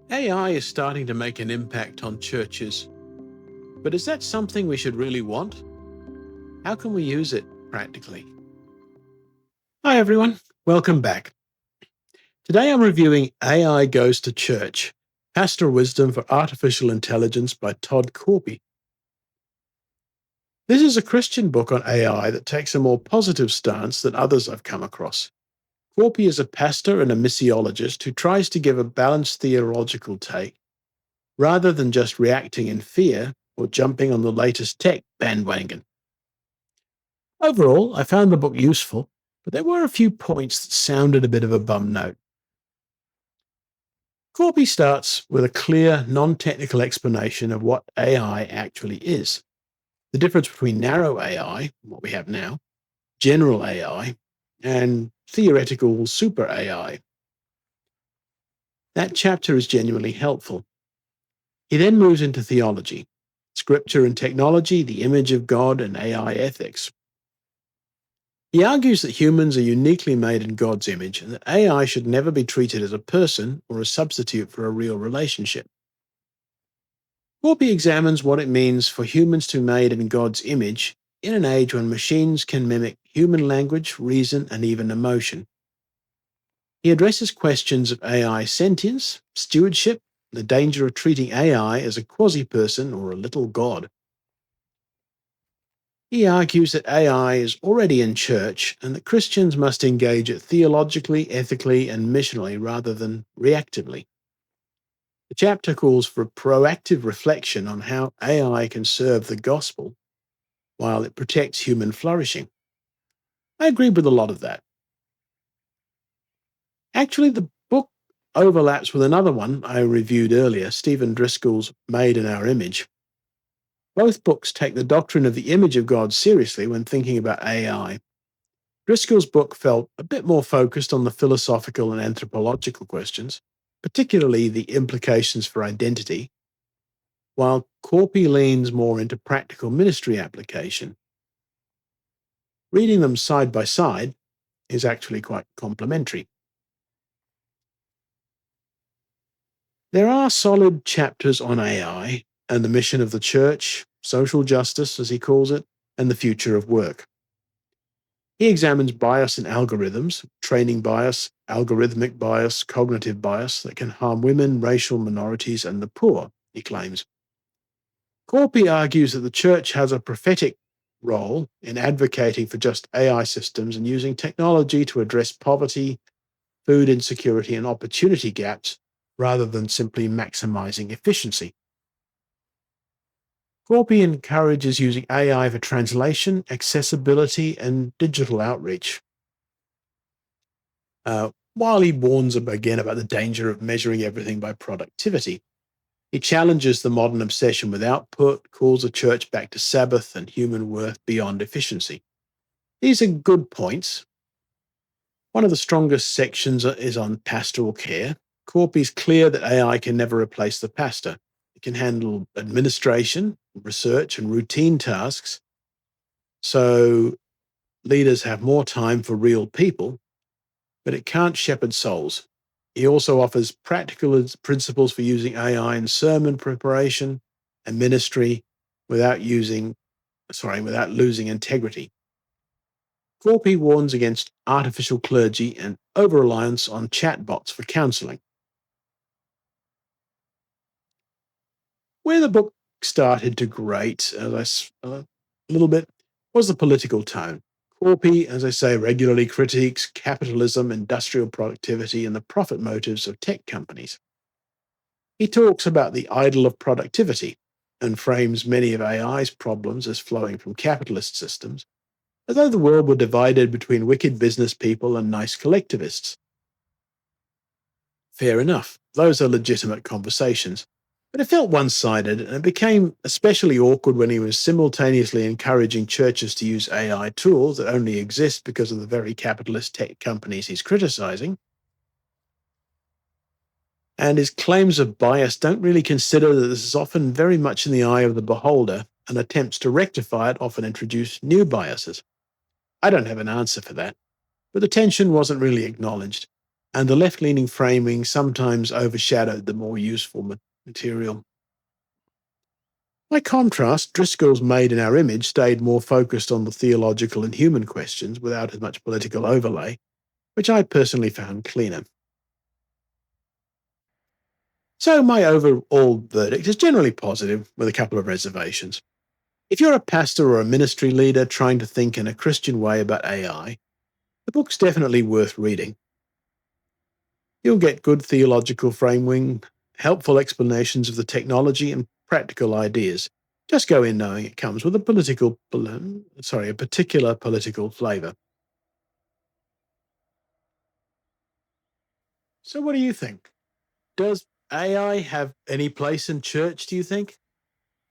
AI is starting to make an impact on churches, but is that something we should really want? How can we use it practically? Hi everyone, welcome back. Today I'm reviewing AI Goes to Church, Pastoral Wisdom for Artificial Intelligence by Todd Korpi. This is a Christian book on AI that takes a more positive stance than others I've come across. Korpi is a pastor and a missiologist who tries to give a balanced theological take rather than just reacting in fear or jumping on the latest tech bandwagon. Overall, I found the book useful, but there were a few points that sounded a bit of a bum note. Corby starts with a clear, non-technical explanation of what AI actually is. The difference between narrow AI, what we have now, general AI, and theoretical super AI. That chapter is genuinely helpful. He then moves into theology, scripture and technology, the image of God, and AI ethics. He argues that humans are uniquely made in God's image and that AI should never be treated as a person or a substitute for a real relationship. Korpi examines what it means for humans to be made in God's image in an age when machines can mimic human language, reason, and even emotion. He addresses questions of AI sentience, stewardship, the danger of treating AI as a quasi-person or a little god. He argues that AI is already in church and that Christians must engage it theologically, ethically, and missionally rather than reactively. The chapter calls for a proactive reflection on how AI can serve the gospel while it protects human flourishing. I agree with a lot of that. Actually, the book overlaps with another one I reviewed earlier, Stephen Driscoll's Made in Our Image. Both books take the doctrine of the image of God seriously when thinking about AI. Driscoll's book felt a bit more focused on the philosophical and anthropological questions, particularly the implications for identity, while Korpi leans more into practical ministry application. Reading them side by side is actually quite complementary. There are solid chapters on AI and the mission of the church, social justice, as he calls it, and the future of work. He examines bias in algorithms, training bias, algorithmic bias, cognitive bias that can harm women, racial minorities, and the poor, he claims. Korpi argues that the church has a prophetic role in advocating for just AI systems and using technology to address poverty, food insecurity, and opportunity gaps rather than simply maximizing efficiency. Korpi encourages using AI for translation, accessibility, and digital outreach. While he warns again about the danger of measuring everything by productivity, he challenges the modern obsession with output, calls the church back to Sabbath and human worth beyond efficiency. These are good points. One of the strongest sections is on pastoral care. Korpi's clear that AI can never replace the pastor. It can handle administration, research, and routine tasks, so leaders have more time for real people, but it can't shepherd souls. He also offers practical principles for using AI in sermon preparation and ministry without losing integrity. Korpi warns against artificial clergy and over-reliance on chatbots for counseling. Where the book started to grate a little bit was the political tone. Korpi, as I say, regularly critiques capitalism, industrial productivity, and the profit motives of tech companies. He talks about the idol of productivity and frames many of AI's problems as flowing from capitalist systems, as though the world were divided between wicked business people and nice collectivists. Fair enough, those are legitimate conversations. But it felt one-sided, and it became especially awkward when he was simultaneously encouraging churches to use AI tools that only exist because of the very capitalist tech companies he's criticizing. And his claims of bias don't really consider that this is often very much in the eye of the beholder, and attempts to rectify it often introduce new biases. I don't have an answer for that, but the tension wasn't really acknowledged, and the left-leaning framing sometimes overshadowed the more useful material. By contrast, Driscoll's Made in Our Image stayed more focused on the theological and human questions without as much political overlay, which I personally found cleaner. So my overall verdict is generally positive, with a couple of reservations. If you're a pastor or a ministry leader trying to think in a Christian way about AI, the book's definitely worth reading. You'll get good theological framing, helpful explanations of the technology, and practical ideas. Just go in knowing it comes with a particular political flavor. So what do you think? Does AI have any place in church, do you think?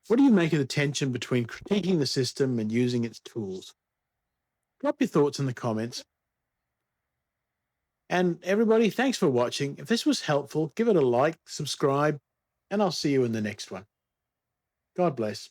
What do you make of the tension between critiquing the system and using its tools? Drop your thoughts in the comments. And everybody, thanks for watching. If this was helpful, give it a like, subscribe, and I'll see you in the next one. God bless.